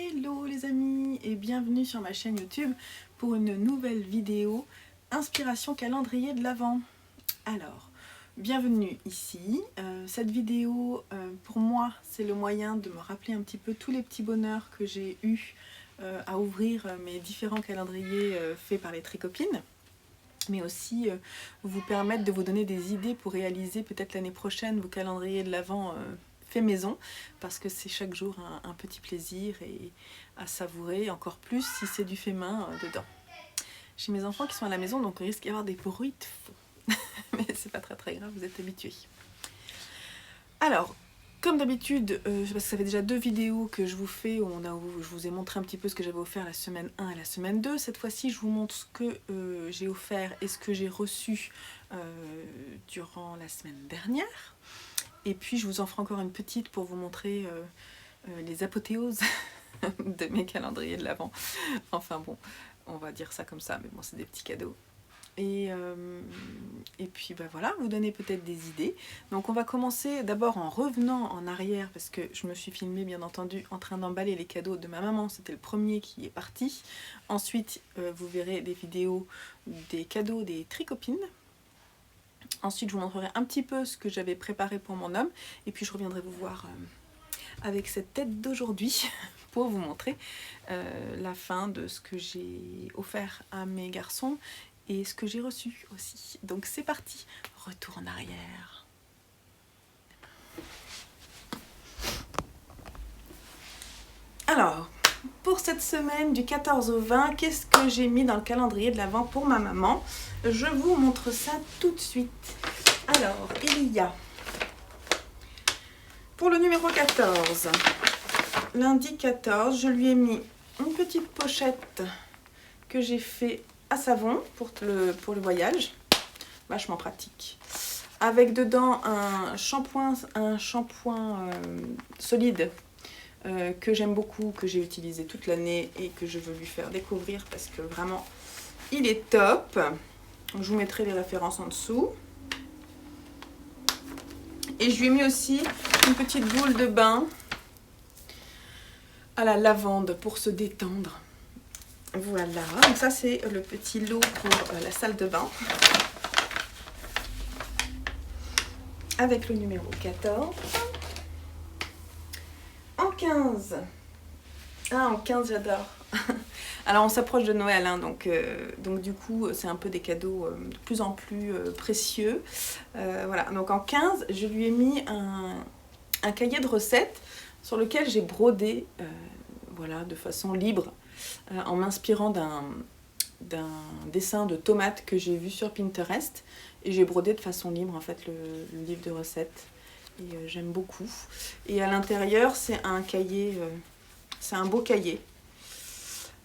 Hello les amis et bienvenue sur ma chaîne YouTube pour une nouvelle vidéo inspiration calendrier de l'Avent. Alors, bienvenue ici. Cette vidéo pour moi c'est le moyen de me rappeler un petit peu tous les petits bonheurs que j'ai eu à ouvrir mes différents calendriers faits par les Tricopines, mais aussi vous permettre de vous donner des idées pour réaliser peut-être l'année prochaine vos calendriers de l'Avent fait maison, parce que c'est chaque jour un petit plaisir et à savourer, encore plus si c'est du fait main dedans. J'ai mes enfants qui sont à la maison, donc il risque d'y avoir des bruits de fond. Mais c'est pas très grave, vous êtes habitués. Alors, comme d'habitude, parce que ça fait déjà 2 vidéos que je vous fais, où je vous ai montré un petit peu ce que j'avais offert la semaine 1 et la semaine 2. Cette fois-ci, je vous montre ce que j'ai offert et ce que j'ai reçu durant la semaine dernière. Et puis je vous en ferai encore une petite pour vous montrer les apothéoses de mes calendriers de l'Avent. Enfin bon, on va dire ça comme ça, mais bon, c'est des petits cadeaux. Et puis bah voilà, vous donner peut-être des idées. Donc on va commencer d'abord en revenant en arrière, parce que je me suis filmée bien entendu en train d'emballer les cadeaux de ma maman. C'était le premier qui est parti. Ensuite, vous verrez des vidéos des cadeaux des Tricopines. Ensuite, je vous montrerai un petit peu ce que j'avais préparé pour mon homme. Et puis, je reviendrai vous voir avec cette tête d'aujourd'hui pour vous montrer la fin de ce que j'ai offert à mes garçons et ce que j'ai reçu aussi. Donc, c'est parti. Retour en arrière. Alors, pour cette semaine du 14 au 20, qu'est-ce que j'ai mis dans le calendrier de l'Avent pour ma maman? Je vous montre ça tout de suite. Alors, il y a, pour le numéro 14, lundi 14, je lui ai mis une petite pochette que j'ai fait à savon pour le voyage. Vachement pratique. Avec dedans un shampoing solide que j'aime beaucoup, que j'ai utilisé toute l'année et que je veux lui faire découvrir parce que vraiment, il est top. Je vous mettrai les références en dessous. Et je lui ai mis aussi une petite boule de bain à la lavande pour se détendre. Voilà, donc ça c'est le petit lot pour la salle de bain. Avec le numéro 14. En 15. Ah, en 15 j'adore. Alors on s'approche de Noël, hein, donc du coup c'est un peu des cadeaux de plus en plus précieux. Voilà, donc en 15 je lui ai mis un cahier de recettes sur lequel j'ai brodé voilà, de façon libre en m'inspirant d'un dessin de tomates que j'ai vu sur Pinterest, et j'ai brodé de façon libre en fait le livre de recettes, et j'aime beaucoup. Et à l'intérieur c'est un cahier, c'est un beau cahier.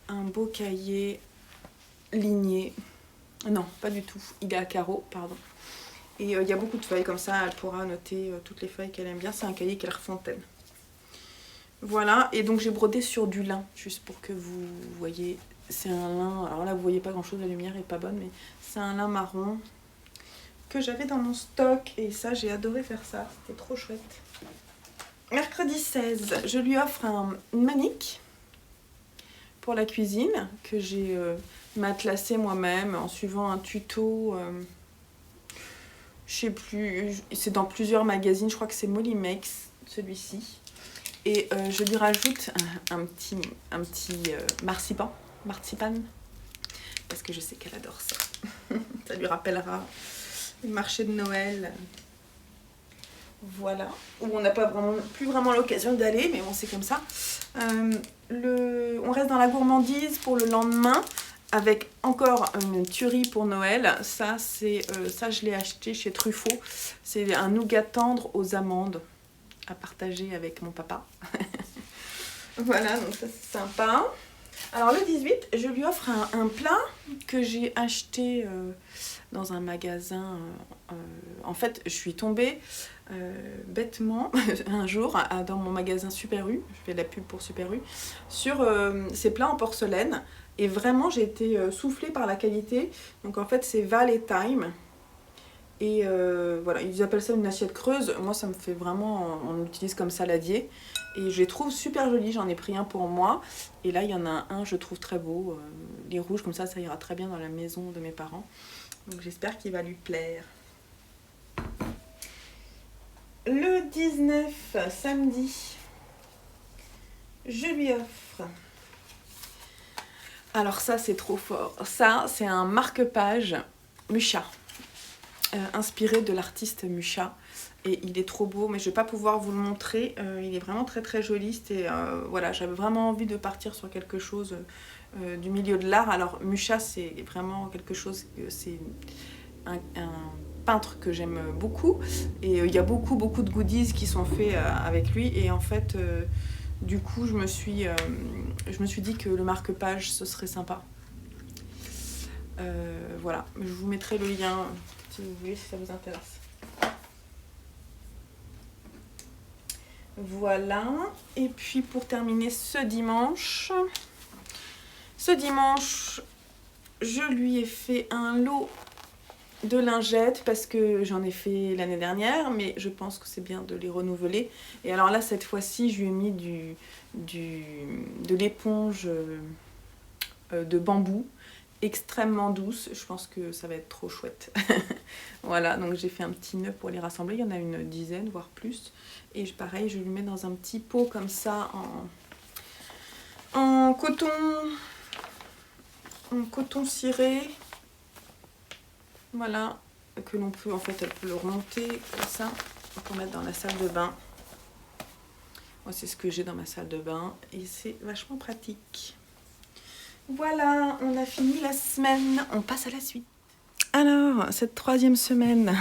Un beau cahier ligné. Non, pas du tout. Il est à carreaux, pardon. Et il y a beaucoup de feuilles, comme ça, elle pourra noter toutes les feuilles qu'elle aime bien. C'est un cahier Clairefontaine. Voilà, et donc j'ai brodé sur du lin, juste pour que vous voyez. C'est un lin, alors là vous voyez pas grand chose, la lumière est pas bonne, mais c'est un lin marron que j'avais dans mon stock. Et ça, j'ai adoré faire ça, c'était trop chouette. Mercredi 16, je lui offre une manique pour la cuisine, que j'ai matelassé moi-même en suivant un tuto, je sais plus, c'est dans plusieurs magazines, je crois que c'est Molly Makes, celui-ci. Et je lui rajoute un petit marzipan, parce que je sais qu'elle adore ça. Ça lui rappellera le marché de Noël. Voilà, où on n'a plus vraiment l'occasion d'aller, mais bon, c'est comme ça. On reste dans la gourmandise pour le lendemain, avec encore une tuerie pour Noël. Ça, je l'ai acheté chez Truffaut. C'est un nougat tendre aux amandes à partager avec mon papa. Voilà, donc ça c'est sympa. Alors le 18, je lui offre un plat que j'ai acheté dans un magasin. En fait, je suis tombée bêtement un jour dans mon magasin Super U, je fais de la pub pour Super U, sur ces plats en porcelaine. Et vraiment, j'ai été soufflée par la qualité. Donc en fait, c'est Val et Thyme. Et voilà, ils appellent ça une assiette creuse. Moi, ça me fait vraiment... On l'utilise comme saladier. Et je les trouve super jolis. J'en ai pris un pour moi. Et là, il y en a un, je trouve très beau. Les rouges, comme ça ira très bien dans la maison de mes parents. Donc j'espère qu'il va lui plaire. Le 19, samedi, je lui offre... Alors ça, c'est trop fort. Ça, c'est un marque-page Mucha. Inspiré de l'artiste Mucha. Et il est trop beau, mais je vais pas pouvoir vous le montrer. Il est vraiment très très joli. Voilà, j'avais vraiment envie de partir sur quelque chose du milieu de l'art. Alors Mucha, c'est vraiment quelque chose, c'est un peintre que j'aime beaucoup. Et il y a beaucoup de goodies qui sont faits avec lui. Et en fait, du coup, je me suis dit que le marque-page, ce serait sympa. Voilà, je vous mettrai le lien si vous voulez, si ça vous intéresse. Voilà, et puis pour terminer ce dimanche, je lui ai fait un lot de lingettes parce que j'en ai fait l'année dernière, mais je pense que c'est bien de les renouveler. Et alors là, cette fois-ci, je lui ai mis de l'éponge de bambou, extrêmement douce. Je pense que ça va être trop chouette. Voilà, donc j'ai fait un petit nœud pour les rassembler. Il y en a une dizaine, voire plus. Et pareil, je le mets dans un petit pot comme ça en coton ciré. Voilà, que l'on peut, en fait, elle peut le remonter comme ça. On peut mettre dans la salle de bain. Moi, c'est ce que j'ai dans ma salle de bain. Et c'est vachement pratique. Voilà, on a fini la semaine. On passe à la suite. Alors, cette troisième semaine,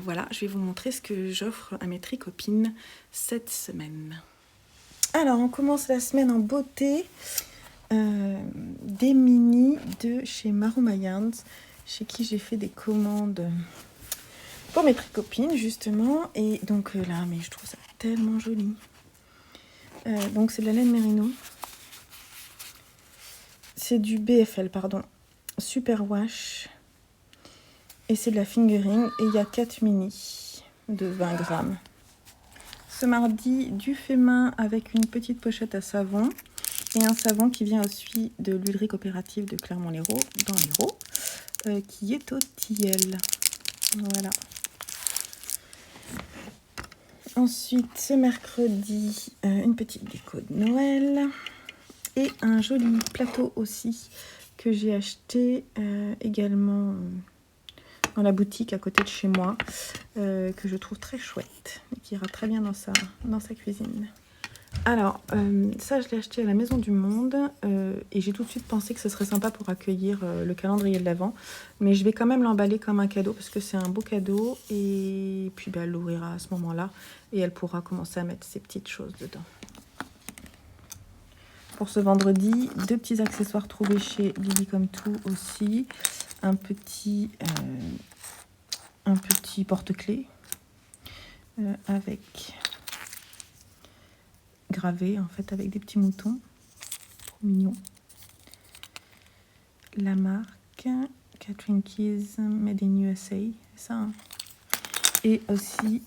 voilà, je vais vous montrer ce que j'offre à mes tricopines cette semaine. Alors, on commence la semaine en beauté. Des mini de chez Marumayans, chez qui j'ai fait des commandes pour mes tricopines, justement. Et donc là, mais je trouve ça tellement joli. Donc, c'est de la laine mérino. C'est du BFL, pardon. Super wash. Et c'est de la fingering. Et il y a 4 mini de 20 grammes. Ce mardi, du fait main avec une petite pochette à savon. Et un savon qui vient aussi de l'huilerie coopérative de Clermont-Lérault, dans l'Hérault, qui est au tilleul. Voilà. Ensuite, ce mercredi, une petite déco de Noël. Et un joli plateau aussi que j'ai acheté également dans la boutique à côté de chez moi, que je trouve très chouette et qui ira très bien dans sa cuisine. Alors, ça je l'ai acheté à la Maison du Monde et j'ai tout de suite pensé que ce serait sympa pour accueillir le calendrier de l'Avent. Mais je vais quand même l'emballer comme un cadeau parce que c'est un beau cadeau et puis elle l'ouvrira à ce moment-là et elle pourra commencer à mettre ses petites choses dedans. Pour ce vendredi, 2 petits accessoires trouvés chez Lily Comme Tout aussi. Un petit porte-clés avec gravé en fait avec des petits moutons. Trop mignon. La marque Catherine Keys Made in USA, c'est ça. Hein, et aussi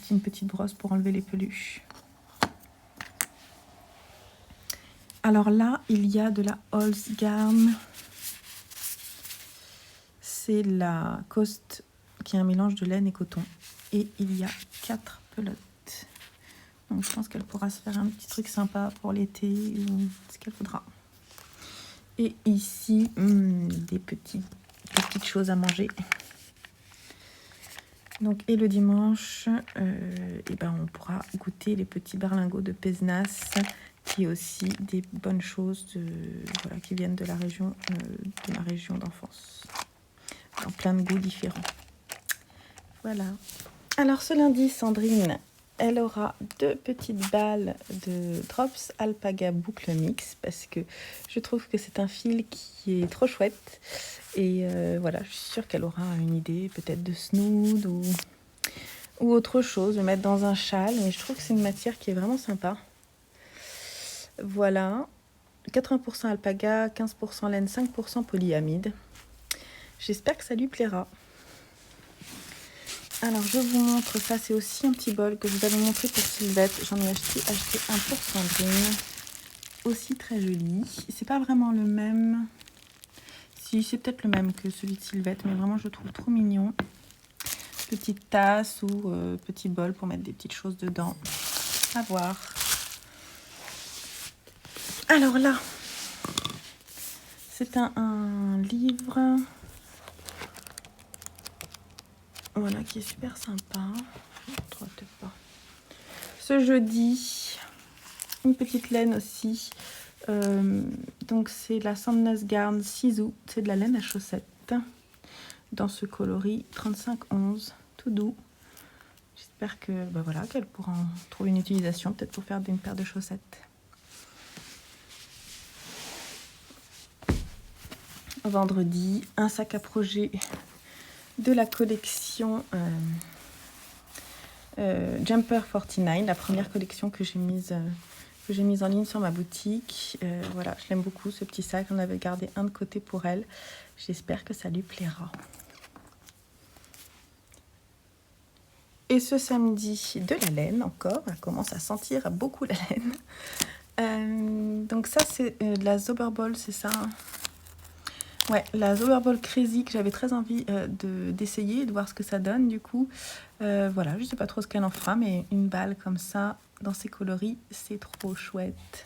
une petite brosse pour enlever les peluches. Alors là, il y a de la Holzgarn. C'est la Coste qui est un mélange de laine et coton. Et il y a 4 pelotes. Donc je pense qu'elle pourra se faire un petit truc sympa pour l'été, ou ce qu'elle voudra. Et ici, des petites choses à manger. Donc, et le dimanche, on pourra goûter les petits berlingots de Pézenas, qui est aussi des bonnes choses qui viennent de la région de ma région d'enfance. Dans plein de goûts différents. Voilà. Alors ce lundi, Sandrine, elle aura 2 petites balles de Drops Alpaga Boucle Mix parce que je trouve que c'est un fil qui est trop chouette. Et voilà, je suis sûre qu'elle aura une idée peut-être de snood ou autre chose, de mettre dans un châle. Mais je trouve que c'est une matière qui est vraiment sympa. Voilà, 80% alpaga, 15% laine, 5% polyamide. J'espère que ça lui plaira. Alors je vous montre, ça c'est aussi un petit bol que je vous avais montré pour Sylvette. J'en ai acheté un pour Sandrine. Aussi très joli. C'est pas vraiment le même. Si, c'est peut-être le même que celui de Sylvette, mais vraiment je le trouve trop mignon. Petite tasse ou petit bol pour mettre des petites choses dedans. À voir. Alors là, c'est un livre. Voilà, qui est super sympa. Ce jeudi, une petite laine aussi. Donc c'est la Sandnes Garn Sisu. C'est de la laine à chaussettes. Dans ce coloris 3511, tout doux. J'espère que voilà, qu'elle pourra en trouver une utilisation, peut-être pour faire une paire de chaussettes. Vendredi, un sac à projet de la collection Jumper 49, la première collection que j'ai mise en ligne sur ma boutique. Voilà, je l'aime beaucoup ce petit sac, j'en avais gardé un de côté pour elle. J'espère que ça lui plaira. Et ce samedi, de la laine encore, elle commence à sentir beaucoup la laine. Donc ça c'est de la Zauberball, c'est ça hein. Ouais, la Zauberball Crazy que j'avais très envie d'essayer, de voir ce que ça donne du coup. Voilà, je sais pas trop ce qu'elle en fera, mais une balle comme ça, dans ces coloris, c'est trop chouette.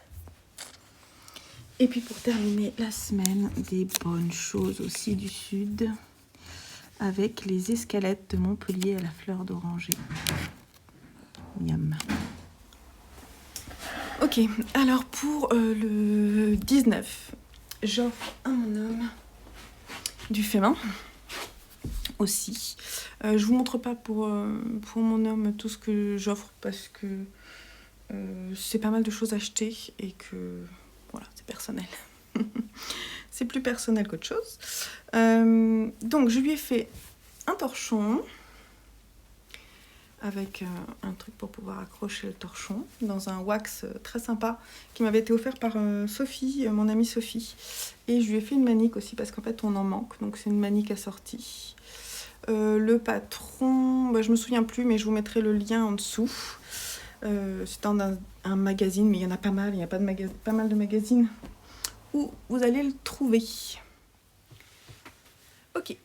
Et puis pour terminer la semaine, des bonnes choses aussi du sud, avec les escalettes de Montpellier à la fleur d'oranger. Miam. Ok, alors pour le 19, j'offre à mon homme du fait main aussi. Je vous montre pas pour mon homme tout ce que j'offre parce que c'est pas mal de choses achetées et que voilà, c'est personnel. C'est plus personnel qu'autre chose. Donc je lui ai fait un torchon avec un truc pour pouvoir accrocher le torchon dans un wax très sympa qui m'avait été offert par Sophie, mon amie Sophie. Et je lui ai fait une manique aussi parce qu'en fait on en manque, donc c'est une manique assortie. Le patron, je me souviens plus, mais je vous mettrai le lien en dessous. C'est dans un magazine, mais il y en a pas mal, il y a pas mal de magazines où vous allez le trouver. Ok.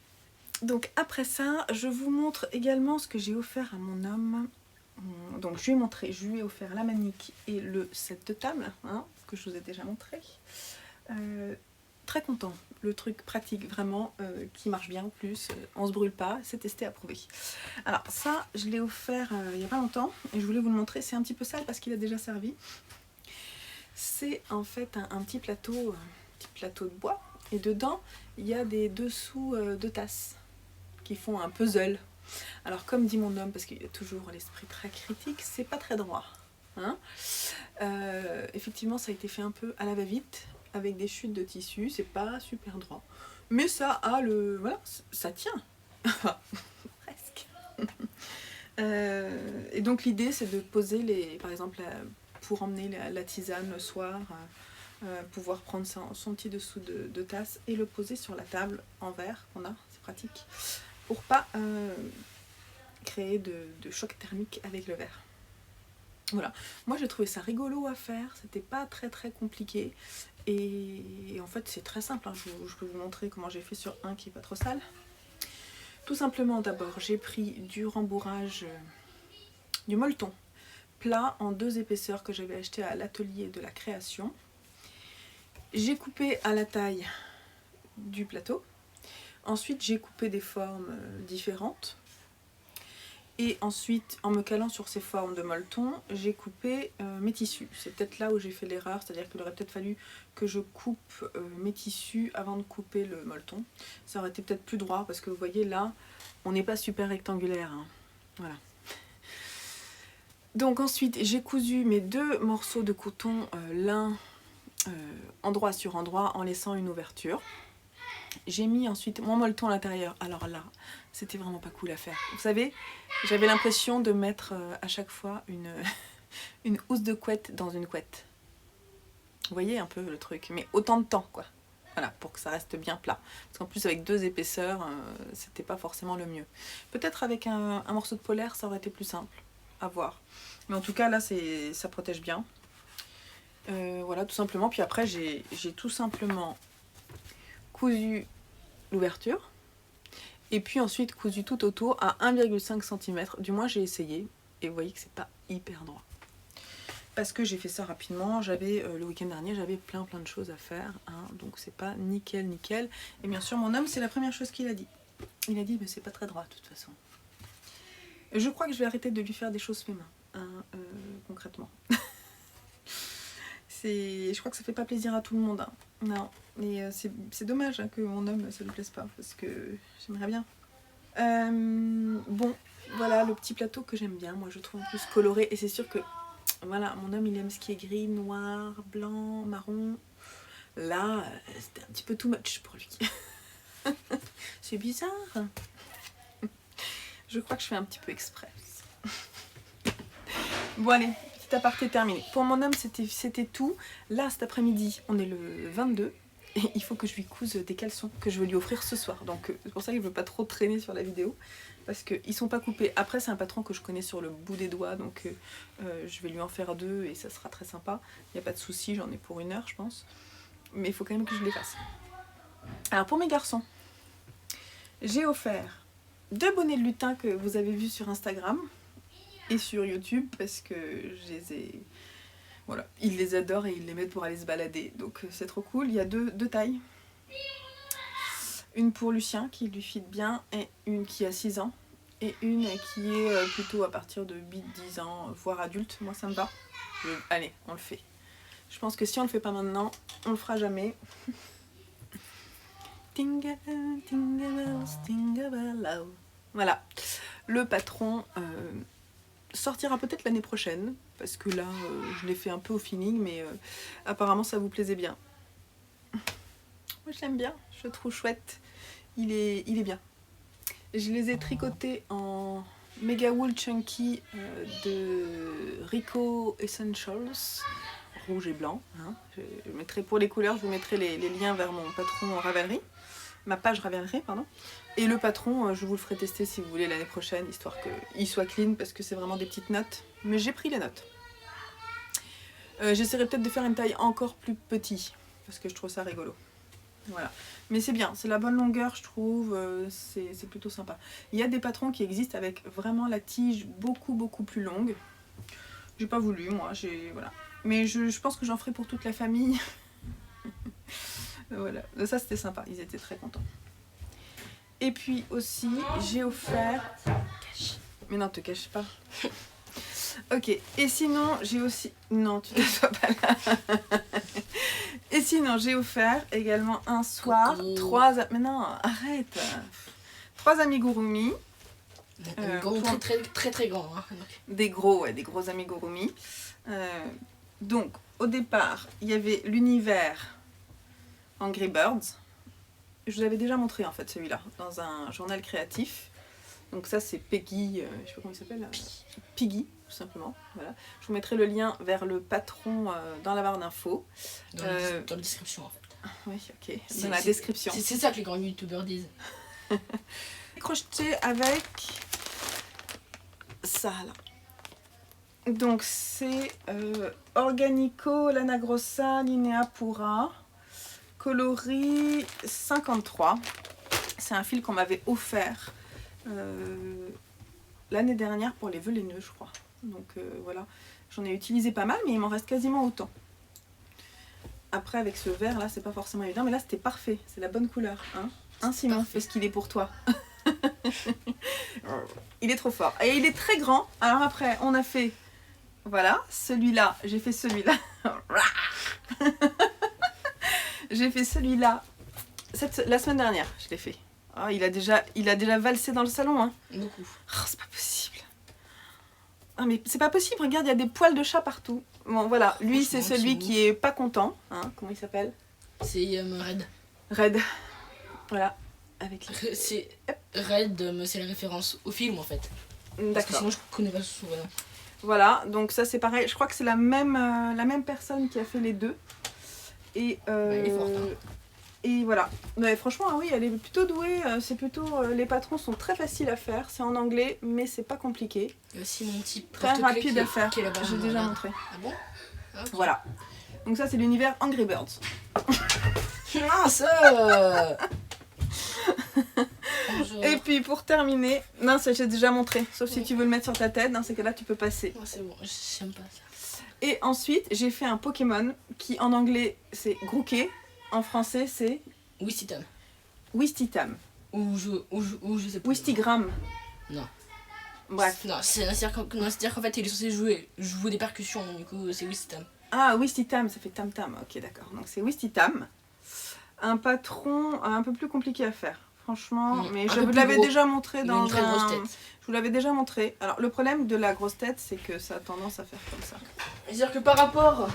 Donc après ça, je vous montre également ce que j'ai offert à mon homme. Donc je lui ai offert la manique et le set de table, hein, que je vous ai déjà montré. Très content, le truc pratique vraiment, qui marche bien en plus, on se brûle pas, c'est testé, approuvé. Alors ça, je l'ai offert il y a pas longtemps et je voulais vous le montrer, c'est un petit peu sale parce qu'il a déjà servi. C'est en fait un petit plateau de bois et dedans il y a des dessous de tasses qui font un puzzle. Alors comme dit mon homme, parce qu'il a toujours l'esprit très critique, c'est pas très droit. Hein, effectivement ça a été fait un peu à la va-vite, avec des chutes de tissu, c'est pas super droit. Mais ça a le... voilà, ça tient. Presque. Et donc l'idée c'est de poser par exemple pour emmener la tisane le soir, pouvoir prendre son petit dessous de tasse et le poser sur la table en verre qu'on a, c'est pratique, pour pas créer de choc thermique avec le verre. Voilà, moi j'ai trouvé ça rigolo à faire, c'était pas très compliqué et en fait c'est très simple, hein. Je peux vous montrer comment j'ai fait sur un qui est pas trop sale. Tout simplement d'abord j'ai pris du rembourrage, du molleton plat en 2 épaisseurs que j'avais acheté à l'atelier de la création. J'ai coupé à la taille du plateau, ensuite j'ai coupé des formes différentes. Et ensuite, en me calant sur ces formes de molleton, j'ai coupé mes tissus. C'est peut-être là où j'ai fait l'erreur, c'est-à-dire qu'il aurait peut-être fallu que je coupe mes tissus avant de couper le molleton. Ça aurait été peut-être plus droit, parce que vous voyez là, on n'est pas super rectangulaire. Hein. Voilà. Donc ensuite, j'ai cousu mes 2 morceaux de coton, l'un endroit sur endroit, en laissant une ouverture. J'ai mis ensuite mon molleton à l'intérieur. Alors là, c'était vraiment pas cool à faire. Vous savez, j'avais l'impression de mettre à chaque fois une housse de couette dans une couette. Vous voyez un peu le truc, mais autant de temps quoi. Voilà, pour que ça reste bien plat. Parce qu'en plus avec 2 épaisseurs, c'était pas forcément le mieux. Peut-être avec un morceau de polaire, ça aurait été plus simple à voir. Mais en tout cas, là, ça protège bien. Voilà, tout simplement. Puis après, j'ai tout simplement cousu l'ouverture. Et puis ensuite, cousu tout autour à 1,5 cm. Du moins, j'ai essayé. Et vous voyez que c'est pas hyper droit. Parce que j'ai fait ça rapidement. J'avais le week-end dernier, j'avais plein de choses à faire. Hein, donc c'est pas nickel. Et bien sûr, mon homme, c'est la première chose qu'il a dit. Il a dit, mais c'est pas très droit de toute façon. Et je crois que je vais arrêter de lui faire des choses fait main. Hein, concrètement. Je crois que ça fait pas plaisir à tout le monde. Hein. Non, mais c'est dommage hein, que mon homme ça lui plaise pas parce que j'aimerais bien. Bon, voilà le petit plateau que j'aime bien. Moi je trouve en plus coloré et c'est sûr que voilà, mon homme il aime ce qui est gris, noir, blanc, marron. Là, c'était un petit peu too much pour lui. C'est bizarre. Je crois que je fais un petit peu exprès. Bon allez, petit aparté terminé. Pour mon homme, c'était tout. Là, cet après-midi, on est le 22. Et il faut que je lui couse des caleçons que je vais lui offrir ce soir. Donc c'est pour ça qu'il ne veut pas trop traîner sur la vidéo. Parce qu'ils ne sont pas coupés. Après, c'est un patron que je connais sur le bout des doigts. Donc je vais lui en faire 2 et ça sera très sympa. Il n'y a pas de souci, j'en ai pour 1 heure, je pense. Mais il faut quand même que je les fasse. Alors pour mes garçons, j'ai offert 2 bonnets de lutin que vous avez vus sur Instagram. Et sur YouTube parce que je les ai... Voilà, ils les adorent et ils les mettent pour aller se balader. Donc c'est trop cool. Il y a deux tailles. Une pour Lucien qui lui fit bien et une qui a 6 ans. Et une qui est plutôt à partir de 8-10 ans, voire adulte. Moi ça me va. Allez, on le fait. Je pense que si on le fait pas maintenant, on le fera jamais. Voilà. Le patron... sortira peut-être l'année prochaine, parce que là, je l'ai fait un peu au feeling, mais apparemment ça vous plaisait bien. Moi je l'aime bien, je le trouve chouette, il est bien. Je les ai tricotés en Mega Wool Chunky de Rico Essentials, rouge et blanc. Hein. Je mettrai pour les couleurs, je vous mettrai les liens vers mon patron Ravelry, ma page Ravelry, pardon. Et le patron, je vous le ferai tester si vous voulez l'année prochaine, histoire qu'il soit clean, parce que c'est vraiment des petites notes. Mais j'ai pris les notes. J'essaierai peut-être de faire une taille encore plus petite, parce que je trouve ça rigolo. Voilà. Mais c'est bien, c'est la bonne longueur, je trouve, c'est plutôt sympa. Il y a des patrons qui existent avec vraiment la tige beaucoup plus longue. J'ai pas voulu, moi, voilà. Mais je pense que j'en ferai pour toute la famille. Voilà, ça c'était sympa, ils étaient très contents. Et puis aussi, j'ai offert... Mais non, te cache pas. Ok, et sinon, j'ai aussi... Non, tu ne sois pas là. Et sinon, j'ai offert également un soir 3... Mais non, arrête. 3 amigurumi. Très grands. Hein. Des gros amigurumi. Donc, au départ, il y avait l'univers Angry Birds. Je vous avais déjà montré en fait celui-là dans un journal créatif. Donc ça c'est Peggy, je sais pas comment il s'appelle, Piggy tout simplement. Voilà. Je vous mettrai le lien vers le patron dans la barre d'infos. Dans la description en fait. Oui, ok. Dans la description. C'est ça que les grands youtubeurs disent. Crocheté avec ça là. Donc c'est Organico Lana Grossa Linea Pura. Coloris 53, c'est un fil qu'on m'avait offert l'année dernière pour les vœux laineux, je crois. Donc voilà, j'en ai utilisé pas mal, mais il m'en reste quasiment autant. Après, avec ce vert là, c'est pas forcément évident, mais là c'était parfait, c'est la bonne couleur. Hein Simon, fais ce qu'il est pour toi. Il est trop fort. Et il est très grand. Alors après, on a fait, voilà, celui-là, j'ai fait celui-là. J'ai fait celui-là la semaine dernière, je l'ai fait. Oh, il a déjà valsé dans le salon. Hein. Beaucoup. Oh, c'est pas possible. Ah, mais c'est pas possible, regarde, il y a des poils de chat partout. Bon, voilà, lui c'est celui qui est pas content. Hein. Comment il s'appelle? C'est Red. Red. Voilà. C'est Red, c'est la référence au film en fait. D'accord. Sinon je connais pas ce nom. Voilà, donc ça c'est pareil. Je crois que c'est la même personne qui a fait les deux. Et il est forte, hein. Et voilà. Mais franchement, ah oui, elle est plutôt douée. C'est plutôt, les patrons sont très faciles à faire. C'est en anglais, mais c'est pas compliqué. Il y a aussi mon petit Très porte-clés rapide à faire. qui est là-bas. J'ai déjà montré. Ah bon? Ah, ok. Voilà. Donc ça, c'est l'univers Angry Birds. Ah, ça. Bonjour. Et puis pour terminer, non, ça j'ai déjà montré. Sauf si Oui. tu veux le mettre sur ta tête, dans ces cas-là, tu peux passer. Ah, c'est bon, j'aime pas ça. Et ensuite, j'ai fait un Pokémon qui en anglais c'est Grookey, en français c'est Wistitam. Wistitam. Ou je sais pas. Wistigram. Non. Bref. Non, c'est-à-dire qu'en fait, il est censé jouer des percussions, du coup, c'est Wistitam. Ah, Wistitam, ça fait tam tam. Ok, d'accord. Donc c'est Wistitam. Un patron un peu plus compliqué à faire. Franchement, mais je vous l'avais déjà montré Il a dans une très grosse tête. Je vous l'avais déjà montré. Alors le problème de la grosse tête, c'est que ça a tendance à faire comme ça. C'est-à-dire que par rapport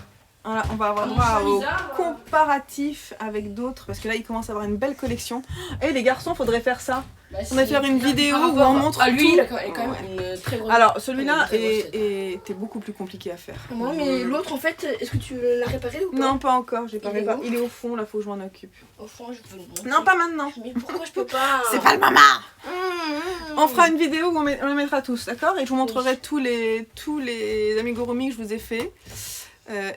Voilà, on va avoir à mon droit au Charizard, comparatif avec d'autres, parce que là il commence à avoir une belle collection. Et les garçons, faudrait faire ça. bah, On va faire une vidéo par où on rapport montre à lui, tout. il a quand même une très grosse. Alors celui-là Il a une très grosse tête. était beaucoup plus compliqué à faire. Ouais, mais l'autre, en fait, est-ce que tu l'as réparé ou pas? Non, pas encore, j'ai pas Il est réparé. où? Il est au fond, là faut que je m'en occupe. Au fond, je peux le montrer. Non, pas maintenant. Mais pourquoi je peux pas? C'est pas le moment. Mmh. On fera une vidéo où on les mettra tous, d'accord? Et je vous montrerai tous les amigurumi que je vous ai fait.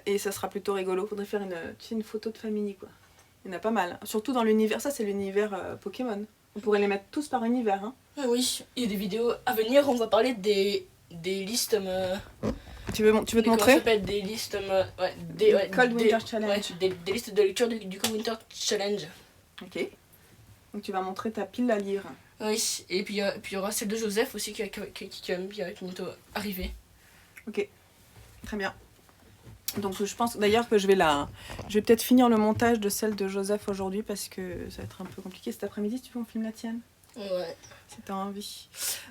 Et ça sera plutôt rigolo. Faudrait faire une photo de famille, quoi. Il y en a pas mal. Surtout dans l'univers. Ça, c'est l'univers Pokémon. On pourrait les mettre tous par univers. Hein. Ah oui, il y a des vidéos à venir, on va parler des listes. Tu veux te Comment ça montrer? s'appelle des listes. Cold Winter Challenge. Ouais, des listes de lecture du Cold Winter Challenge. Ok. Donc tu vas montrer ta pile à lire. Oui, et puis il y aura celle de Joseph aussi qui va bientôt arriver. Ok. Très bien. Donc je pense d'ailleurs que je vais peut-être finir le montage de celle de Joseph aujourd'hui parce que ça va être un peu compliqué cet après-midi si tu veux on filme la tienne. Ouais. Si t'as envie.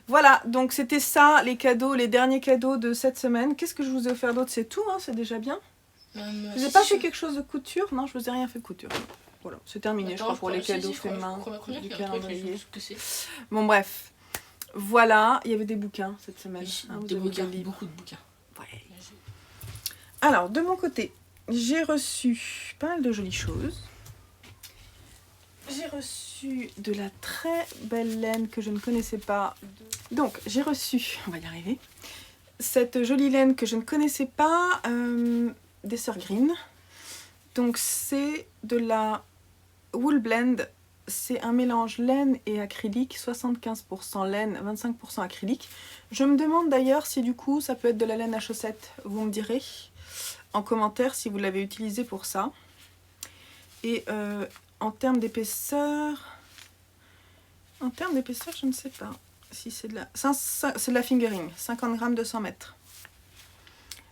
Voilà, donc c'était ça les cadeaux, les derniers cadeaux de cette semaine. Qu'est-ce que je vous ai offert d'autre? C'est tout, hein, c'est déjà bien. Je vous ai pas fait quelque chose de couture? Non, je vous ai rien fait de couture. Voilà, c'est terminé je crois pour les cadeaux faits main du calendrier. Bon bref, voilà, il y avait des bouquins cette semaine. Oui, hein, vous des avez bouquins, des livres. beaucoup de bouquins. Ouais. Alors, de mon côté, j'ai reçu pas mal de jolies choses. J'ai reçu de la très belle laine que je ne connaissais pas. Donc, j'ai reçu, on va y arriver, cette jolie laine que je ne connaissais pas des Sœurs Green. Donc, c'est de la Wool Blend. C'est un mélange laine et acrylique, 75% laine, 25% acrylique. Je me demande d'ailleurs si du coup ça peut être de la laine à chaussettes, vous me direz en commentaire si vous l'avez utilisé pour ça. Et en termes d'épaisseur, je ne sais pas si c'est de la... C'est de la fingering, 50 grammes 200 mètres.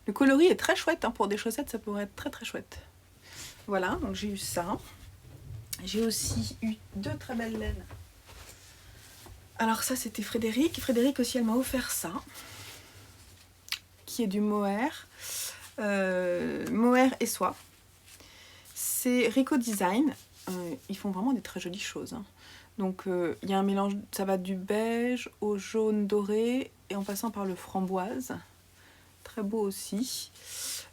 Le coloris est très chouette, hein, pour des chaussettes ça pourrait être très très chouette. Voilà, donc j'ai eu ça. J'ai aussi eu deux très belles laines. Alors ça c'était Frédéric. Frédéric aussi elle m'a offert ça. Qui est du mohair. Mohair et soie. C'est Rico Design. Ils font vraiment des très jolies choses. Hein. Donc il y a un mélange, ça va du beige au jaune doré et en passant par le framboise. Très beau aussi.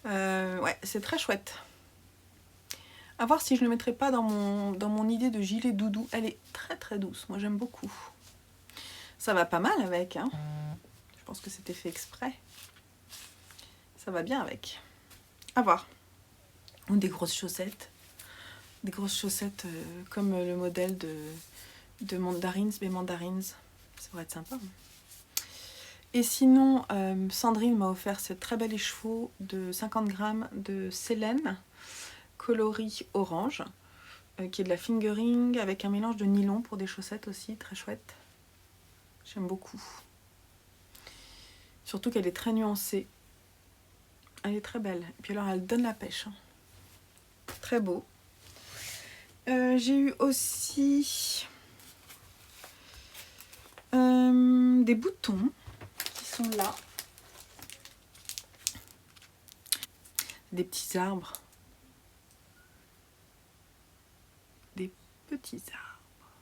Ouais, c'est très chouette. A voir si je ne le mettrai pas dans mon idée de gilet doudou. Elle est très très douce, moi j'aime beaucoup. Ça va pas mal avec, hein. Je pense que c'était fait exprès. Ça va bien avec. A voir. Ou des grosses chaussettes. Des grosses chaussettes comme le modèle de Mandarins, mais Mandarins. Ça pourrait être sympa. Et sinon, Sandrine m'a offert ce très bel écheveau de 50 grammes de Célène. Coloris orange, qui est de la fingering avec un mélange de nylon pour des chaussettes aussi, très chouette. J'aime beaucoup. Surtout qu'elle est très nuancée. Elle est très belle. Et puis alors elle donne la pêche. Hein. Très beau. J'ai eu aussi des boutons qui sont là. Des petits arbres. Petits arbres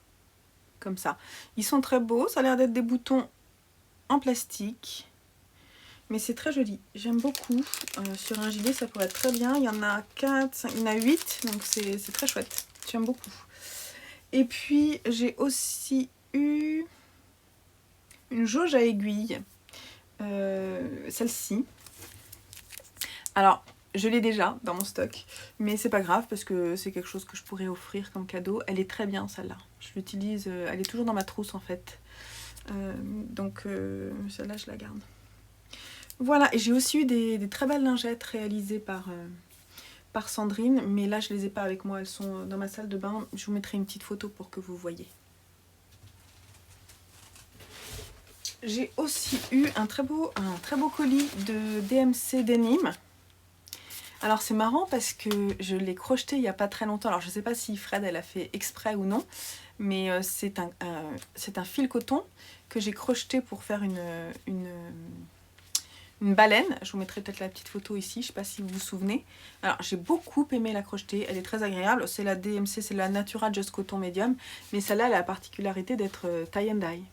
comme ça, ils sont très beaux, ça a l'air d'être des boutons en plastique mais c'est très joli, j'aime beaucoup. Sur un gilet ça pourrait être très bien, il y en a 4, 5, il y en a 8 donc c'est très chouette. J'aime beaucoup. Et puis j'ai aussi eu une jauge à aiguilles. Celle-ci. Alors, je l'ai déjà dans mon stock, mais c'est pas grave parce que c'est quelque chose que je pourrais offrir comme cadeau. Elle est très bien celle-là. Je l'utilise, elle est toujours dans ma trousse en fait. Donc celle-là je la garde. Voilà, et j'ai aussi eu des très belles lingettes réalisées par Sandrine, mais là je les ai pas avec moi, elles sont dans ma salle de bain. Je vous mettrai une petite photo pour que vous voyez. J'ai aussi eu un très beau colis de DMC Denim. Alors c'est marrant parce que je l'ai crocheté il n'y a pas très longtemps. Alors je ne sais pas si Fred elle a fait exprès ou non, mais c'est un fil coton que j'ai crocheté pour faire une baleine. Je vous mettrai peut-être la petite photo ici, je ne sais pas si vous vous souvenez. Alors j'ai beaucoup aimé la crocheter, elle est très agréable. C'est la DMC, c'est la Natura Just Coton Medium, mais celle-là elle a la particularité d'être tie and dye.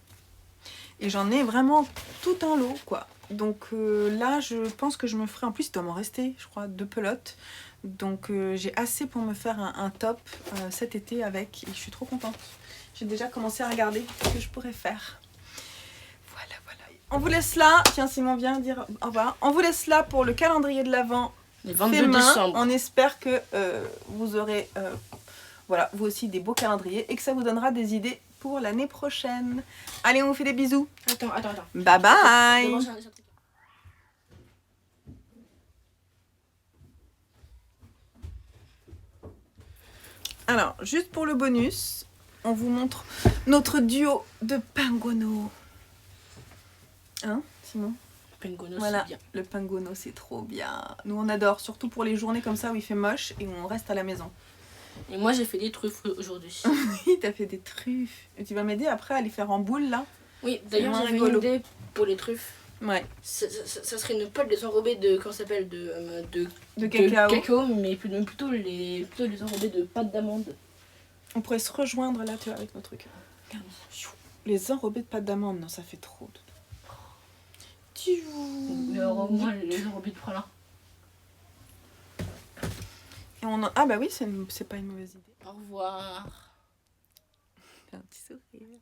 Et j'en ai vraiment tout un lot quoi. Donc là je pense que je me ferai, en plus il doit m'en rester je crois 2 pelotes. Donc j'ai assez pour me faire un top cet été avec, et je suis trop contente. J'ai déjà commencé à regarder ce que je pourrais faire. Voilà, voilà. On vous laisse là, tiens Simon viens dire au revoir. On vous laisse là pour le calendrier de l'Avent Le 22 décembre. On espère que vous aurez voilà, vous aussi des beaux calendriers et que ça vous donnera des idées pour l'année prochaine. Allez, on vous fait des bisous. Attends. Bye bye. Alors, juste pour le bonus, on vous montre notre duo de Penguono. Hein, Simon? Penguono, Voilà, c'est bien. le Penguono, c'est trop bien. Nous, on adore, surtout pour les journées comme ça où il fait moche et où on reste à la maison. Et moi, j'ai fait des truffes aujourd'hui. Oui, t'as fait des truffes. Et tu vas m'aider après à les faire en boule, là? Oui, d'ailleurs, moins j'avais une rigolo. idée pour les truffes. Ouais. Ça serait ne pas les enrober de, comment ça s'appelle, De cacao. mais plutôt les enrober de pâte d'amande. On pourrait se rejoindre là, tu vois, avec nos trucs. Regarde. Les enrobés de pâte d'amande, non, ça fait trop. Mais au moins, les enrobés de pralin. Et on en... Ah bah oui, c'est pas une mauvaise idée. Au revoir. Un petit sourire.